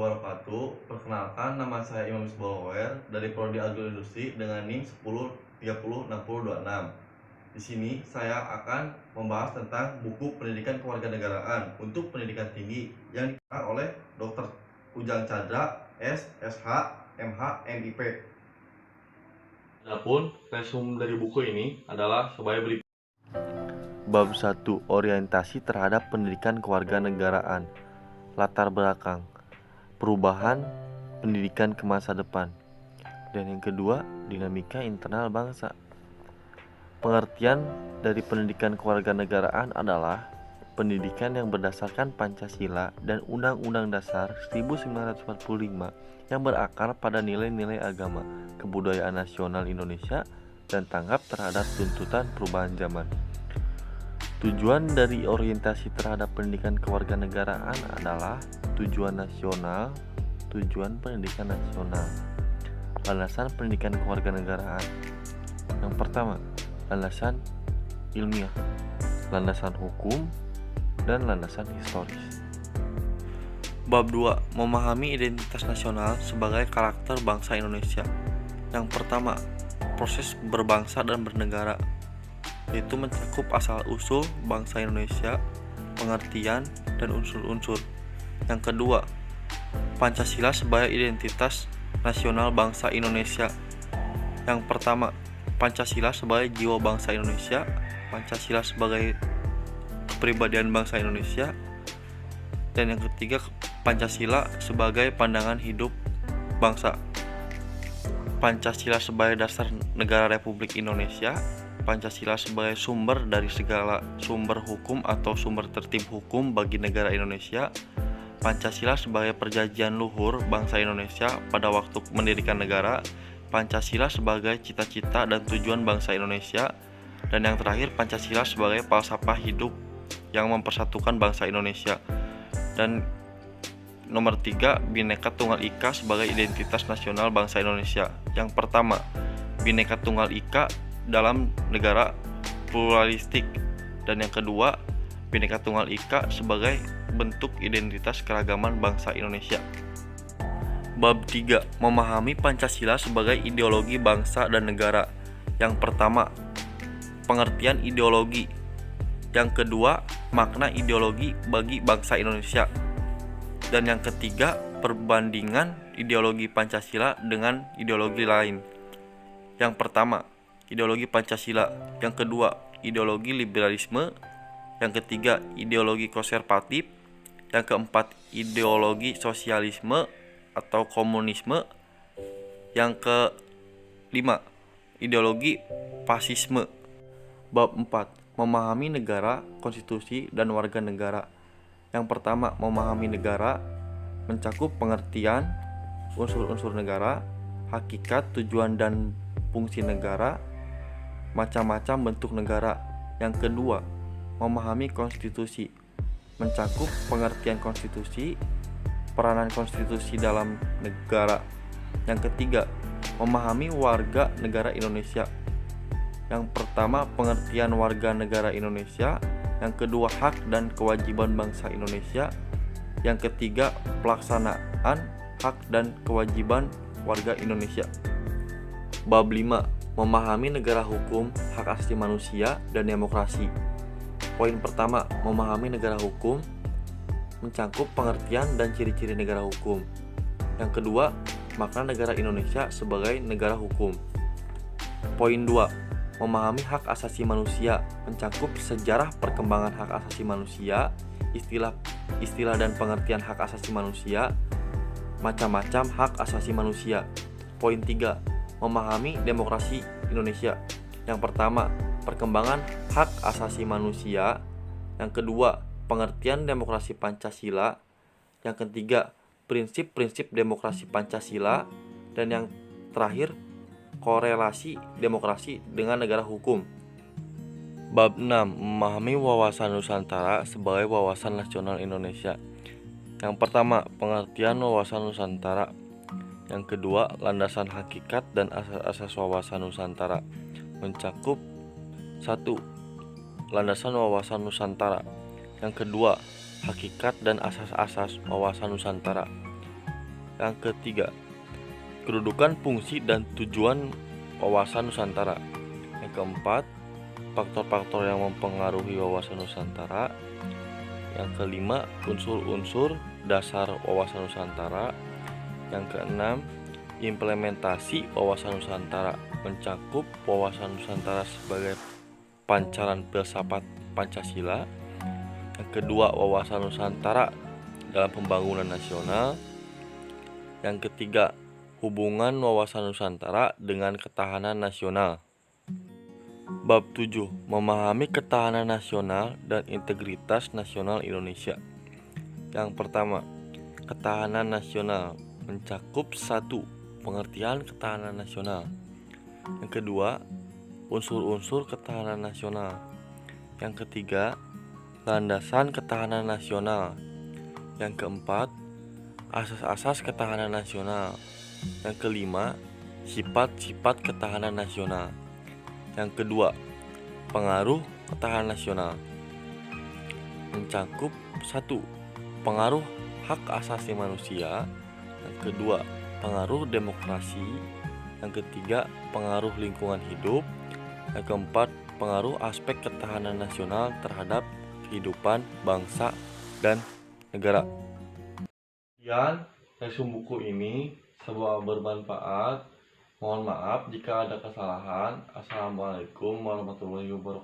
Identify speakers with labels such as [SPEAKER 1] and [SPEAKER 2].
[SPEAKER 1] wabarakatuh. Perkenalkan, nama saya Imam Misbahower dari Prodi Agroindustri dengan NIM 10306026. Di sini saya akan membahas tentang buku pendidikan kewarganegaraan untuk pendidikan tinggi yang dikarang oleh Dr. Ujang Chandra, SSH, MH, MIP.
[SPEAKER 2] Adapun resume dari buku ini adalah sebagai berikut.
[SPEAKER 3] Bab 1. Orientasi terhadap pendidikan kewarganegaraan. Latar belakang, perubahan pendidikan ke masa depan. Dan yang kedua, dinamika internal bangsa. Pengertian dari pendidikan kewarganegaraan adalah pendidikan yang berdasarkan Pancasila dan Undang-Undang Dasar 1945 yang berakar pada nilai-nilai agama, kebudayaan nasional Indonesia, dan tanggap terhadap tuntutan perubahan zaman. Tujuan dari orientasi terhadap pendidikan kewarganegaraan adalah tujuan nasional, tujuan pendidikan nasional. Landasan pendidikan kewarganegaraan. Yang pertama, landasan ilmiah, landasan hukum, dan landasan historis. Bab 2. Memahami identitas nasional sebagai karakter bangsa Indonesia. Yang pertama, proses berbangsa dan bernegara, yaitu mencakup asal-usul bangsa Indonesia, pengertian, dan unsur-unsur. Yang kedua, Pancasila sebagai identitas nasional bangsa Indonesia. Yang pertama, Pancasila sebagai jiwa bangsa Indonesia, Pancasila sebagai kepribadian bangsa Indonesia, dan yang ketiga, Pancasila sebagai pandangan hidup bangsa. Pancasila sebagai dasar negara Republik Indonesia, Pancasila sebagai sumber dari segala sumber hukum atau sumber tertib hukum bagi negara Indonesia, Pancasila sebagai perjanjian luhur bangsa Indonesia pada waktu mendirikan negara, Pancasila sebagai cita-cita dan tujuan bangsa Indonesia, dan yang terakhir Pancasila sebagai falsafah hidup yang mempersatukan bangsa Indonesia. Dan nomor 3, Bhinneka Tunggal Ika sebagai identitas nasional bangsa Indonesia. Yang pertama, Bhinneka Tunggal Ika dalam negara pluralistik, dan yang kedua, Bhinneka Tunggal Ika sebagai bentuk identitas keragaman bangsa Indonesia. Bab 3. Memahami Pancasila sebagai ideologi bangsa dan negara. Yang pertama, pengertian ideologi. Yang kedua, makna ideologi bagi bangsa Indonesia. Dan yang ketiga, perbandingan ideologi Pancasila dengan ideologi lain. Yang pertama, ideologi Pancasila. Yang kedua, ideologi liberalisme. Yang ketiga, ideologi konservatif. Yang keempat, ideologi sosialisme atau komunisme. Yang kelima, ideologi fasisme. Bab 4. Memahami negara, konstitusi, dan warga negara. Yang pertama, memahami negara mencakup pengertian unsur-unsur negara, hakikat, tujuan, dan fungsi negara, macam-macam bentuk negara. Yang kedua, memahami konstitusi mencakup pengertian konstitusi, peranan konstitusi dalam negara. Yang ketiga, memahami warga negara Indonesia. Yang pertama, pengertian warga negara Indonesia. Yang kedua, hak dan kewajiban bangsa Indonesia. Yang ketiga, pelaksanaan hak dan kewajiban warga Indonesia. Bab 5. Memahami negara hukum, hak asasi manusia, dan demokrasi. Poin pertama, memahami negara hukum mencakup pengertian dan ciri-ciri negara hukum. Yang kedua, makna negara Indonesia sebagai negara hukum. Poin 2, memahami hak asasi manusia mencakup sejarah perkembangan hak asasi manusia, istilah dan pengertian hak asasi manusia, macam-macam hak asasi manusia. Poin 3, memahami demokrasi Indonesia. Yang pertama, perkembangan hak asasi manusia. Yang kedua, pengertian demokrasi Pancasila. Yang ketiga, prinsip-prinsip demokrasi Pancasila. Dan yang terakhir, korelasi demokrasi dengan negara hukum. Bab 6. Memahami wawasan Nusantara sebagai wawasan nasional Indonesia. Yang pertama, pengertian wawasan Nusantara. Yang kedua, landasan hakikat dan asas-asas wawasan Nusantara. Mencakup 1. Landasan wawasan Nusantara. Yang kedua, hakikat dan asas-asas wawasan Nusantara. Yang ketiga, kedudukan, fungsi, dan tujuan wawasan Nusantara. Yang keempat, faktor-faktor yang mempengaruhi wawasan Nusantara. Yang kelima, unsur-unsur dasar wawasan Nusantara. Yang keenam, implementasi wawasan Nusantara mencakup wawasan Nusantara sebagai pancaran filsafat Pancasila. Yang kedua, wawasan Nusantara dalam pembangunan nasional. Yang ketiga, hubungan wawasan Nusantara dengan ketahanan nasional. Bab 7. Memahami ketahanan nasional dan integritas nasional Indonesia. Yang pertama, ketahanan nasional mencakup 1. Pengertian ketahanan nasional. Yang kedua, unsur-unsur ketahanan nasional. Yang ketiga, landasan ketahanan nasional. Yang keempat, asas-asas ketahanan nasional. Yang kelima, sifat-sifat ketahanan nasional. Yang kedua, pengaruh ketahanan nasional mencakup 1. Pengaruh hak asasi manusia. Yang kedua, pengaruh demokrasi. Yang ketiga, pengaruh lingkungan hidup. Yang keempat, pengaruh aspek ketahanan nasional terhadap kehidupan bangsa dan negara.
[SPEAKER 2] Sekian resume buku ini, semoga bermanfaat. Mohon maaf jika ada kesalahan. Assalamualaikum warahmatullahi wabarakatuh.